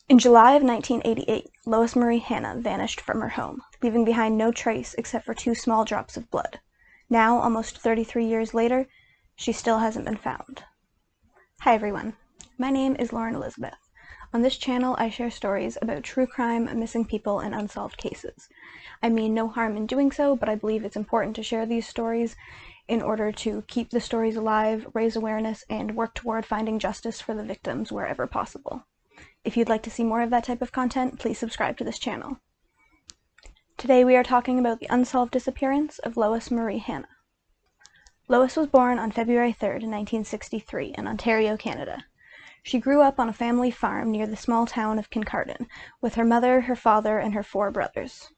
In July of 1988, Lois Marie Hanna vanished from her home, leaving behind no trace except for 2 small drops of blood. Now, almost 33 years later, she still hasn't been found. Hi everyone, my name is Lauren Elizabeth. On this channel, I share stories about true crime, missing people, and unsolved cases. I mean no harm in doing so, but I believe it's important to share these stories in order to keep the stories alive, raise awareness, and work toward finding justice for the victims wherever possible. If you'd like to see more of that type of content, please subscribe to this channel. Today we are talking about the unsolved disappearance of Lois Marie Hanna. Lois was born on February 3rd, 1963, in Ontario, Canada. She grew up on a family farm near the small town of Kincardine, with her mother, her father, and her 4 brothers.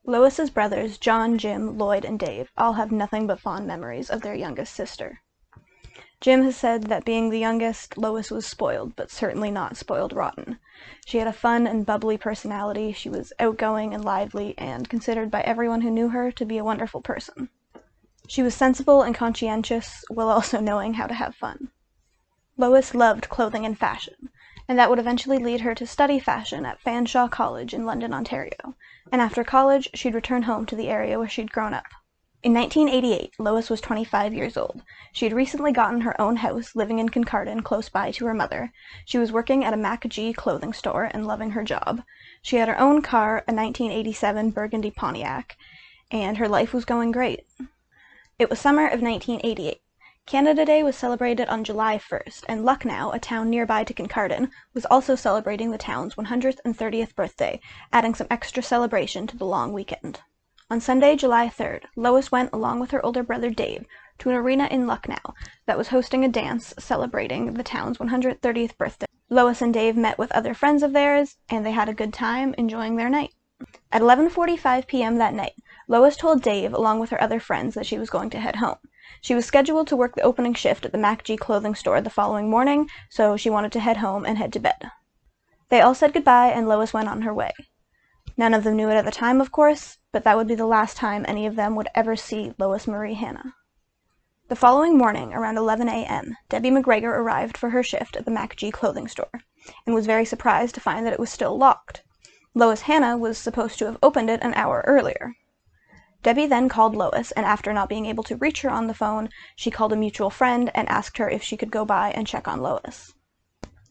Lois's brothers, John, Jim, Lloyd, and Dave, all have nothing but fond memories of their youngest sister. Jim has said that being the youngest, Lois was spoiled, but certainly not spoiled rotten. She had a fun and bubbly personality, she was outgoing and lively, and considered by everyone who knew her to be a wonderful person. She was sensible and conscientious, while also knowing how to have fun. Lois loved clothing and fashion, and that would eventually lead her to study fashion at Fanshawe College in London, Ontario, and after college, she'd return home to the area where she'd grown up. In 1988, Lois was 25 years old. She had recently gotten her own house, living in Kincardine, close by to her mother. She was working at a MacG clothing store and loving her job. She had her own car, a 1987 Burgundy Pontiac, and her life was going great. It was summer of 1988. Canada Day was celebrated on July 1st, and Lucknow, a town nearby to Kincardine, was also celebrating the town's 130th birthday, adding some extra celebration to the long weekend. On Sunday, July 3rd, Lois went along with her older brother Dave to an arena in Lucknow that was hosting a dance celebrating the town's 130th birthday. Lois and Dave met with other friends of theirs, and they had a good time enjoying their night. At 11:45 p.m. that night, Lois told Dave, along with her other friends, that she was going to head home. She was scheduled to work the opening shift at the MacG clothing store the following morning, so she wanted to head home and head to bed. They all said goodbye, and Lois went on her way. None of them knew it at the time, of course, but that would be the last time any of them would ever see Lois Marie Hanna. The following morning, around 11 a.m., Debbie McGregor arrived for her shift at the MacG clothing store, and was very surprised to find that it was still locked. Lois Hanna was supposed to have opened it an hour earlier. Debbie then called Lois, and after not being able to reach her on the phone, she called a mutual friend and asked her if she could go by and check on Lois.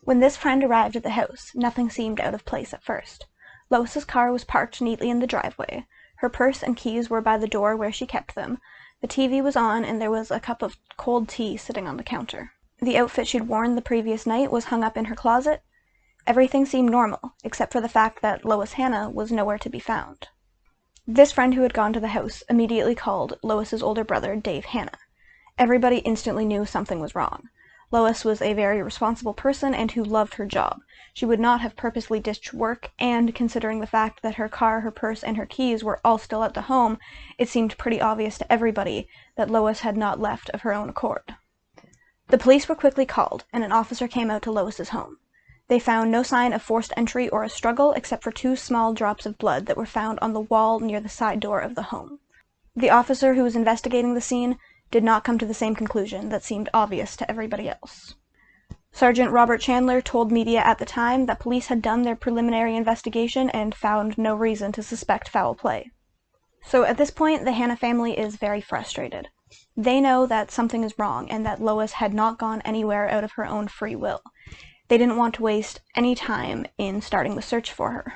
When this friend arrived at the house, nothing seemed out of place at first. Lois's car was parked neatly in the driveway. Her purse and keys were by the door where she kept them. The TV was on, and there was a cup of cold tea sitting on the counter. The outfit she'd worn the previous night was hung up in her closet. Everything seemed normal, except for the fact that Lois Hanna was nowhere to be found. This friend who had gone to the house immediately called Lois's older brother, Dave Hanna. Everybody instantly knew something was wrong. Lois was a very responsible person and who loved her job. She would not have purposely ditched work, and considering the fact that her car, her purse, and her keys were all still at the home, it seemed pretty obvious to everybody that Lois had not left of her own accord. The police were quickly called, and an officer came out to Lois's home. They found no sign of forced entry or a struggle except for 2 small drops of blood that were found on the wall near the side door of the home. The officer who was investigating the scene did not come to the same conclusion that seemed obvious to everybody else. Sergeant Robert Chandler told media at the time that police had done their preliminary investigation and found no reason to suspect foul play. So at this point, the Hanna family is very frustrated. They know that something is wrong and that Lois had not gone anywhere out of her own free will. They didn't want to waste any time in starting the search for her.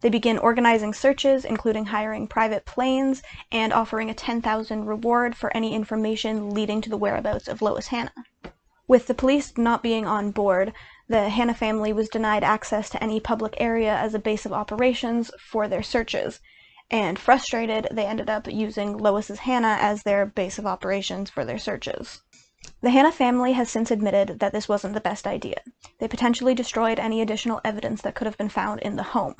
They begin organizing searches, including hiring private planes and offering a $10,000 reward for any information leading to the whereabouts of Lois Hanna. With the police not being on board, the Hanna family was denied access to any public area as a base of operations for their searches, and frustrated, they ended up using Lois's Hanna as their base of operations for their searches. The Hanna family has since admitted that this wasn't the best idea. They potentially destroyed any additional evidence that could have been found in the home.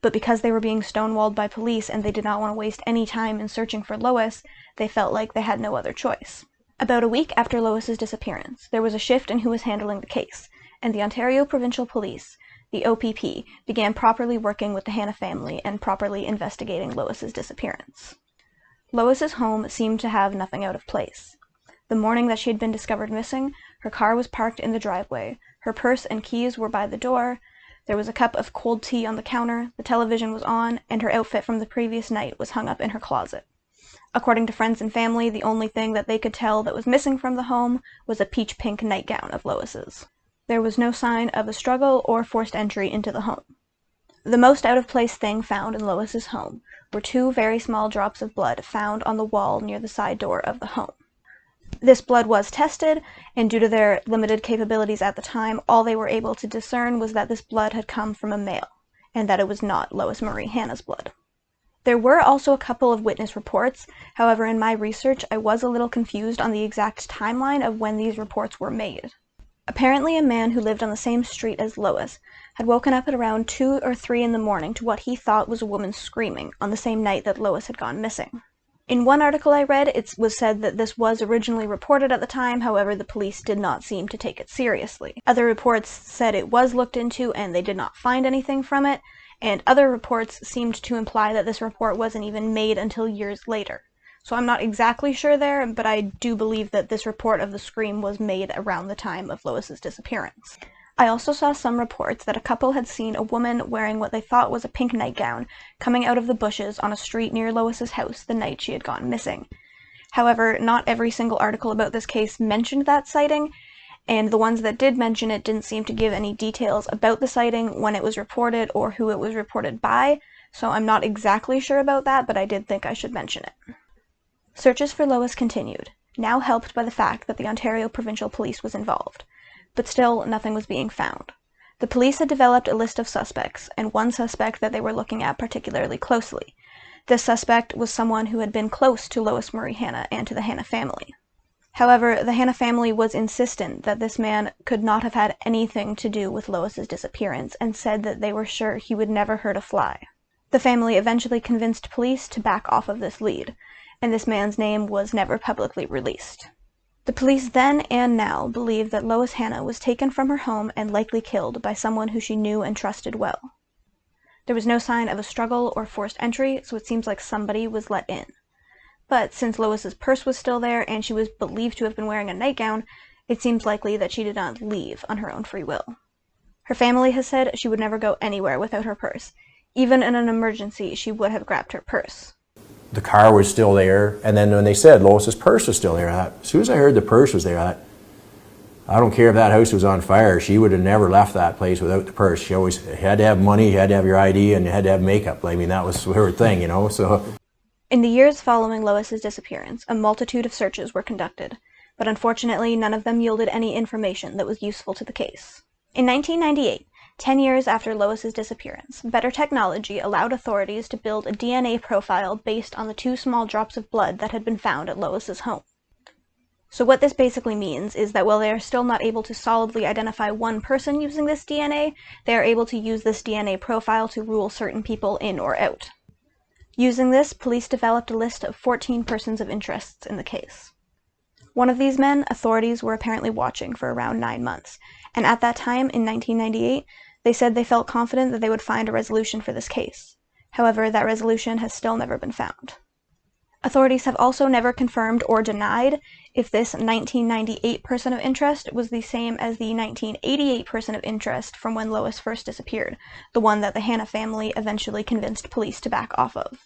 But because they were being stonewalled by police and they did not want to waste any time in searching for Lois, they felt like they had no other choice. About a week after Lois's disappearance, there was a shift in who was handling the case, and the Ontario Provincial Police, the OPP, began properly working with the Hanna family and properly investigating Lois's disappearance. Lois's home seemed to have nothing out of place. The morning that she had been discovered missing, her car was parked in the driveway, her purse and keys were by the door, There was a cup of cold tea on the counter, the television was on, and her outfit from the previous night was hung up in her closet. According to friends and family, the only thing that they could tell that was missing from the home was a peach pink nightgown of Lois's. There was no sign of a struggle or forced entry into the home. The most out-of-place thing found in Lois's home were 2 very small drops of blood found on the wall near the side door of the home. This blood was tested, and due to their limited capabilities at the time, all they were able to discern was that this blood had come from a male, and that it was not Lois Marie Hanna's blood. There were also a couple of witness reports. However, in my research, I was a little confused on the exact timeline of when these reports were made. Apparently, a man who lived on the same street as Lois had woken up at around 2 or 3 in the morning to what he thought was a woman screaming on the same night that Lois had gone missing. In one article I read, it was said that this was originally reported at the time, however, the police did not seem to take it seriously. Other reports said it was looked into and they did not find anything from it, and other reports seemed to imply that this report wasn't even made until years later. So I'm not exactly sure there, but I do believe that this report of the scream was made around the time of Lois's disappearance. I also saw some reports that a couple had seen a woman wearing what they thought was a pink nightgown coming out of the bushes on a street near Lois's house the night she had gone missing. However, not every single article about this case mentioned that sighting, and the ones that did mention it didn't seem to give any details about the sighting, when it was reported, or who it was reported by, so I'm not exactly sure about that, but I did think I should mention it. Searches for Lois continued, now helped by the fact that the Ontario Provincial Police was involved. But still, nothing was being found. The police had developed a list of suspects, and one suspect that they were looking at particularly closely. This suspect was someone who had been close to Lois Marie Hanna and to the Hanna family. However, the Hanna family was insistent that this man could not have had anything to do with Lois's disappearance, and said that they were sure he would never hurt a fly. The family eventually convinced police to back off of this lead, and this man's name was never publicly released. The police then and now believe that Lois Hanna was taken from her home and likely killed by someone who she knew and trusted well. There was no sign of a struggle or forced entry, so it seems like somebody was let in. But since Lois's purse was still there and she was believed to have been wearing a nightgown, it seems likely that she did not leave on her own free will. Her family has said she would never go anywhere without her purse. Even in an emergency, she would have grabbed her purse. The car was still there, and then when they said Lois's purse was still there, as soon as I heard the purse was there, I don't care if that house was on fire, she would have never left that place without the purse. She always had to have money, you had to have your ID, and you had to have makeup. I mean, that was her thing, you know, so. In the years following Lois's disappearance, a multitude of searches were conducted, but unfortunately none of them yielded any information that was useful to the case. In 1998, 10 years after Lois's disappearance, better technology allowed authorities to build a DNA profile based on the 2 small drops of blood that had been found at Lois's home. So what this basically means is that while they are still not able to solidly identify one person using this DNA, they are able to use this DNA profile to rule certain people in or out. Using this, police developed a list of 14 persons of interest in the case. One of these men, authorities were apparently watching for around 9 months, and at that time, in 1998, they said they felt confident that they would find a resolution for this case. However, that resolution has still never been found. Authorities have also never confirmed or denied if this 1998 person of interest was the same as the 1988 person of interest from when Lois first disappeared, the one that the Hanna family eventually convinced police to back off of.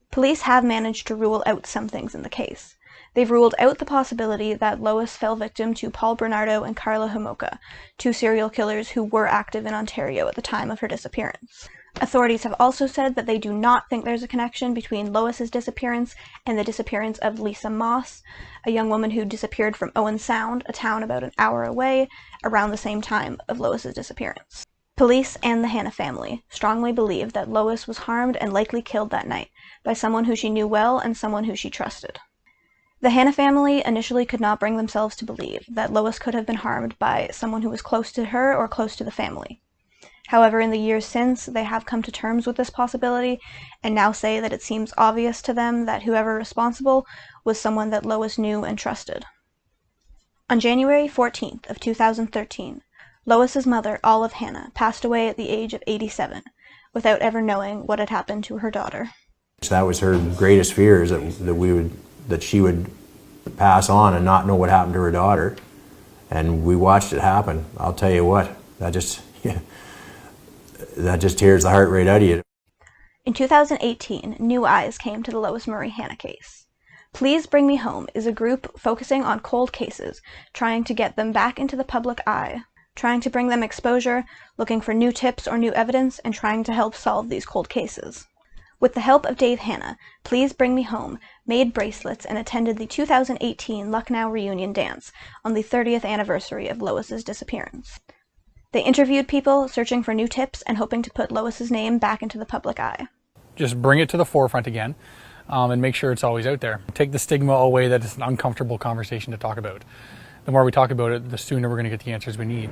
Police have managed to rule out some things in the case. They've ruled out the possibility that Lois fell victim to Paul Bernardo and Carla Homolka, 2 serial killers who were active in Ontario at the time of her disappearance. Authorities have also said that they do not think there's a connection between Lois's disappearance and the disappearance of Lisa Moss, a young woman who disappeared from Owen Sound, a town about an hour away, around the same time of Lois's disappearance. Police and the Hanna family strongly believe that Lois was harmed and likely killed that night by someone who she knew well and someone who she trusted. The Hanna family initially could not bring themselves to believe that Lois could have been harmed by someone who was close to her or close to the family. However, in the years since, they have come to terms with this possibility and now say that it seems obvious to them that whoever responsible was someone that Lois knew and trusted. On January 14th of 2013, Lois's mother, Olive Hanna, passed away at the age of 87, without ever knowing what had happened to her daughter. That was her greatest fear, is that she would pass on and not know what happened to her daughter. And we watched it happen. I'll tell you what, that just, yeah, that just tears the heart right out of you. In 2018, new eyes came to the Lois Marie Hanna case. Please Bring Me Home is a group focusing on cold cases, trying to get them back into the public eye, trying to bring them exposure, looking for new tips or new evidence, and trying to help solve these cold cases. With the help of Dave Hanna, Please Bring Me Home made bracelets and attended the 2018 Lucknow reunion dance on the 30th anniversary of Lois's disappearance. They interviewed people searching for new tips and hoping to put Lois's name back into the public eye. Just bring it to the forefront again, and make sure it's always out there. Take the stigma away that it's an uncomfortable conversation to talk about. The more we talk about it, the sooner we're going to get the answers we need.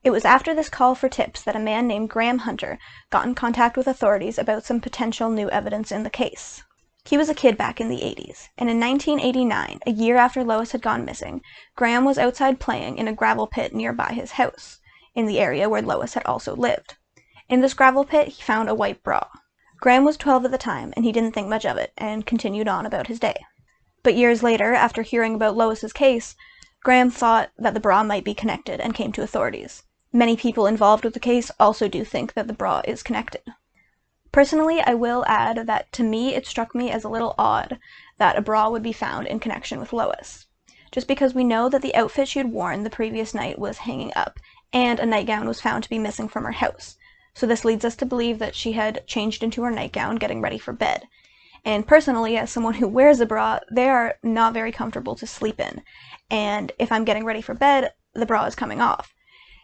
It was after this call for tips that a man named Graham Hunter got in contact with authorities about some potential new evidence in the case. He was a kid back in the 80s, and in 1989, a year after Lois had gone missing, Graham was outside playing in a gravel pit nearby his house, in the area where Lois had also lived. In this gravel pit, he found a white bra. Graham was 12 at the time, and he didn't think much of it, and continued on about his day. But years later, after hearing about Lois's case, Graham thought that the bra might be connected and came to authorities. Many people involved with the case also do think that the bra is connected. Personally, I will add that to me it struck me as a little odd that a bra would be found in connection with Lois, just because we know that the outfit she had worn the previous night was hanging up, and a nightgown was found to be missing from her house. So this leads us to believe that she had changed into her nightgown getting ready for bed. And personally, as someone who wears a bra, they are not very comfortable to sleep in. And if I'm getting ready for bed, the bra is coming off.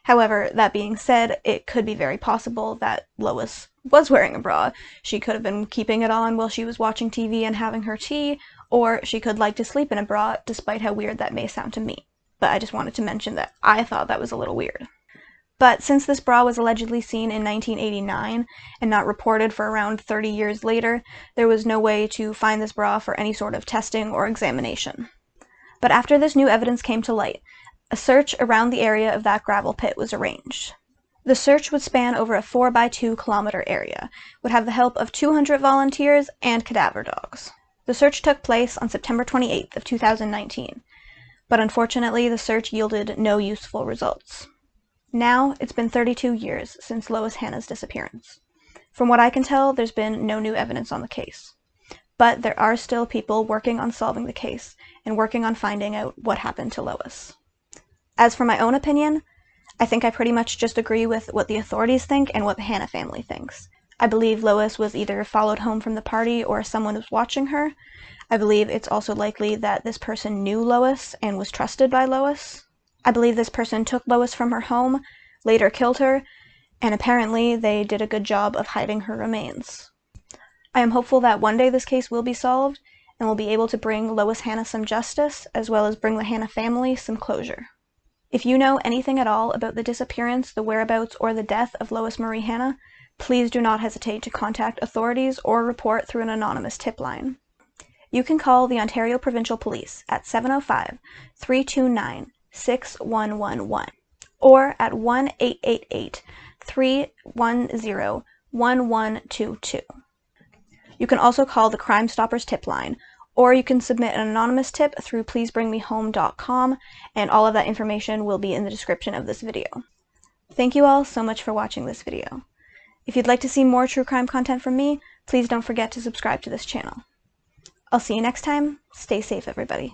However, that being said, it could be very possible that Lois was wearing a bra. She could have been keeping it on while she was watching TV and having her tea, or she could like to sleep in a bra, despite how weird that may sound to me. But I just wanted to mention that I thought that was a little weird. But since this bra was allegedly seen in 1989 and not reported for around 30 years later, there was no way to find this bra for any sort of testing or examination. But after this new evidence came to light, a search around the area of that gravel pit was arranged. The search would span over a 4x2 kilometer area, would have the help of 200 volunteers and cadaver dogs. The search took place on September 28th of 2019, but unfortunately the search yielded no useful results. Now, it's been 32 years since Lois Hanna's disappearance. From what I can tell, there's been no new evidence on the case. But there are still people working on solving the case and working on finding out what happened to Lois. As for my own opinion, I think I pretty much just agree with what the authorities think and what the Hanna family thinks. I believe Lois was either followed home from the party or someone was watching her. I believe it's also likely that this person knew Lois and was trusted by Lois. I believe this person took Lois from her home, later killed her, and apparently they did a good job of hiding her remains. I am hopeful that one day this case will be solved, and we'll be able to bring Lois Hanna some justice, as well as bring the Hanna family some closure. If you know anything at all about the disappearance, the whereabouts, or the death of Lois Marie Hanna, please do not hesitate to contact authorities or report through an anonymous tip line. You can call the Ontario Provincial Police at 705-329-6111 or at 1-888-310-1122. You can also call the Crime Stoppers tip line, or you can submit an anonymous tip through pleasebringmehome.com, and all of that information will be in the description of this video. Thank you all so much for watching this video. If you'd like to see more true crime content from me, please don't forget to subscribe to this channel. I'll see you next time. Stay safe, everybody.